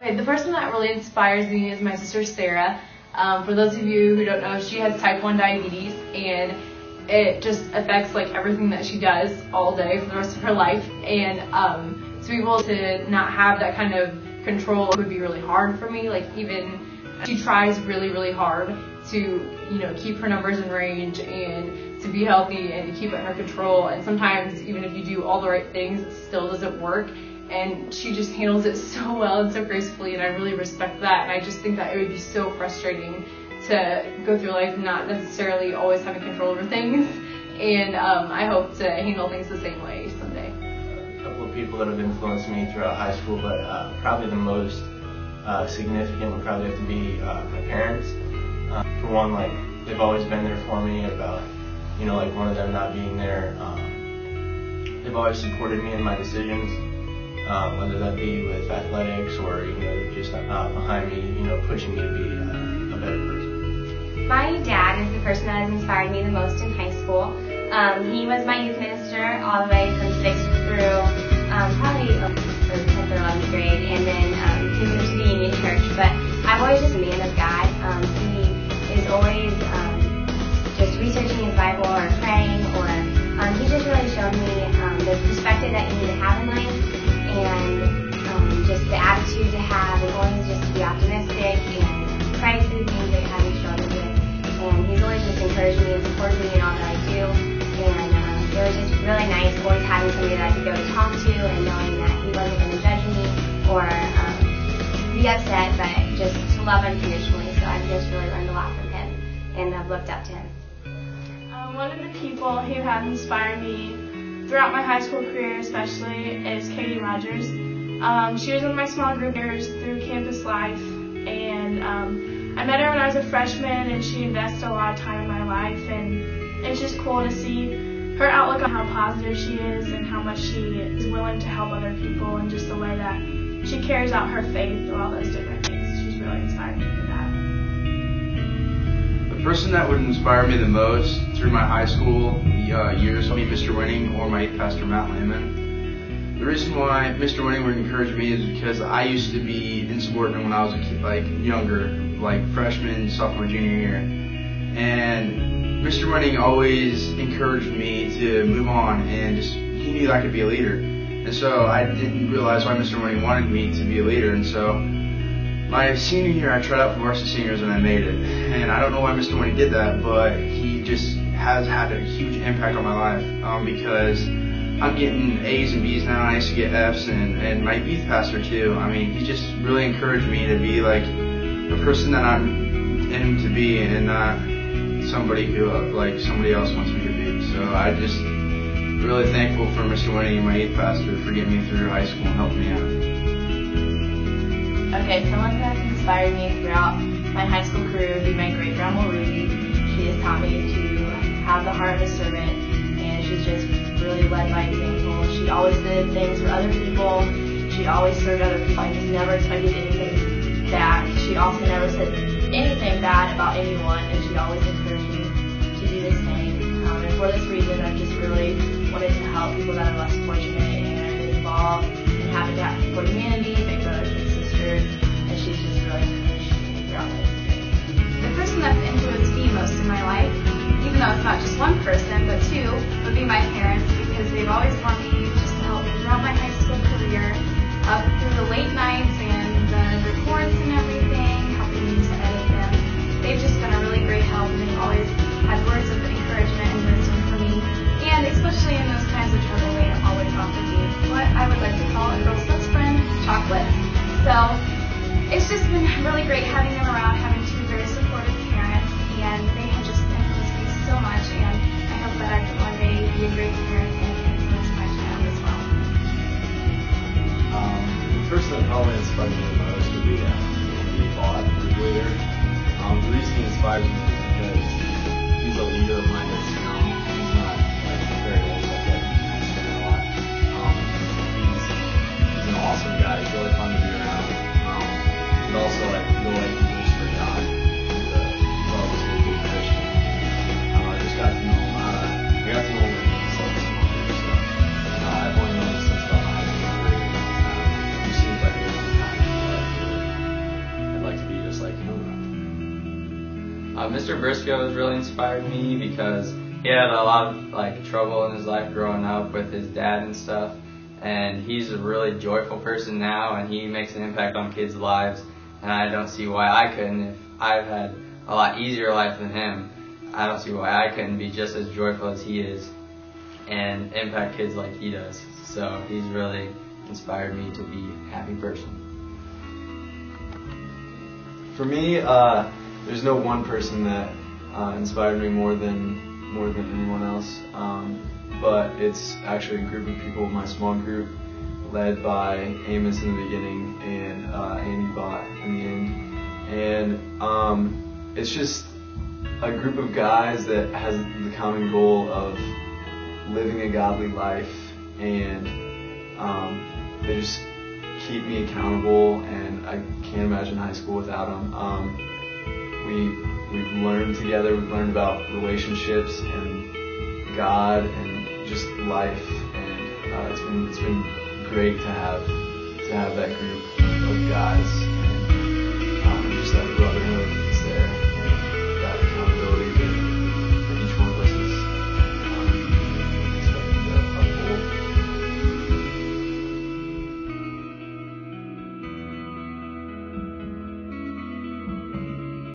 The person that really inspires me is my sister Sarah. For those of you who don't know, she has type 1 diabetes, and it just affects like everything that she does all day for the rest of her life. And to be able to not have that kind of control would be really hard for me. Like, even she tries really, really hard to, keep her numbers in range and to be healthy and to keep it under control. And sometimes even if you do all the right things, it still doesn't work. And she just handles it so well and so gracefully, and I really respect that. And I just think that it would be so frustrating to go through life not necessarily always having control over things. And I hope to handle things the same way someday. A couple of people that have influenced me throughout high school, but probably the most significant would probably have to be my parents. For one, like, they've always been there for me about, like one of them not being there. They've always supported me in my decisions, whether that be with athletics or, just behind me, pushing me to be a better person. My dad is the person that has inspired me the most in high school. He was my youth minister all the way from 6th through probably 10th or 11th grade, and then he moved to the Union Church. But I've always just been a man of God. He is always just researching his Bible or praying, or he just really showed me the perspective that you need to have in life, and just the attitude to have, and always just to be optimistic and pray through things that you're having struggles with. And he's always just encouraged me and supported me in all that I do. And it was just really nice always having somebody that I could go to talk to, and knowing that he wasn't going to judge me or be upset, but just to love unconditionally. So I've just really learned a lot from him, and I've looked up to him. One of the people who have inspired me throughout my high school career especially is Katie Rogers. She was in my small group years through campus life, and I met her when I was a freshman, and she invested a lot of time in my life, and it's just cool to see her outlook on how positive she is and how much she is willing to help other people, and just the way that she carries out her faith through all those different things. She's really inspired me for that. The person that would inspire me the most through my high school years would be Mr. Winning or my youth pastor, Matt Lehman. The reason why Mr. Winning would encourage me is because I used to be insubordinate when I was a kid, like younger, like freshman, sophomore, junior year. And Mr. Winning always encouraged me to move on, and just he knew that I could be a leader. And so I didn't realize why Mr. Winning wanted me to be a leader. And so my senior year, I tried out for varsity seniors and I made it. And I don't know why Mr. Winning did that, but he just has had a huge impact on my life, because I'm getting A's and B's now. I used to get F's, and my youth pastor too. I mean, he just really encouraged me to be like the person that I'm in to be, and not somebody who like somebody else wants me to be. So I just really thankful for Mr. Winning and my youth pastor for getting me through high school and helping me out. Okay, someone who has inspired me throughout my high school career would be my great grandma Ruby. She has taught me to have the heart of a servant, and she's just really led by example. She always did things for other people. She always served other people. I just never expected anything back. She also never said anything bad about anyone, and she always encouraged me to do the same. And for this reason, I've just really wanted to help people that are less fortunate, and I've been involved in Habitat for Humanity, Big Brothers Big Sisters, and she's just really encouraged me throughout my experience. The person that's influenced me most in my life, even though it's not just one person, but two, would be my parents, because they've always wanted me just to help me throughout my high school career, up through the late nights and the reports and everything, helping me to edit them. They've just been a really great help, and they've always had words of encouragement and wisdom for me, and especially in those times of trouble, they have always offered me what I would like to call a girl's best friend, chocolate. So it's just been really great having them around, having two very supportive parents, and they have just influenced me so much, and I hope that I can one day be a great parent and influence my child as well. The person that probably inspired me the most would be Bob, the leader. The reason he inspires me is because he's a leader of mine that's young. He's not very old, so I feel like he's been a lot. He's an awesome guy. He's really fun to be around. And also the way he lives for God. He's always a good Christian. I just got to know him. I got to know him when he was like smaller, so I've only known him since about my high school career. He seems like a really good guy. Mr. Briscoe has really inspired me because he had a lot of trouble in his life growing up with his dad and stuff, and he's a really joyful person now, and he makes an impact on kids' lives, and I don't see why I couldn't. If I've had a lot easier life than him, I don't see why I couldn't be just as joyful as he is and impact kids like he does. So he's really inspired me to be a happy person. For me, there's no one person that inspired me more than anyone else, but it's actually a group of people, my small group, led by Amos in the beginning and Andy Bott in the end, and it's just a group of guys that has the common goal of living a godly life, and they just keep me accountable, and I can't imagine high school without them. We've learned together. We've learned about relationships and God and just life, and it's been great to have that group of guys.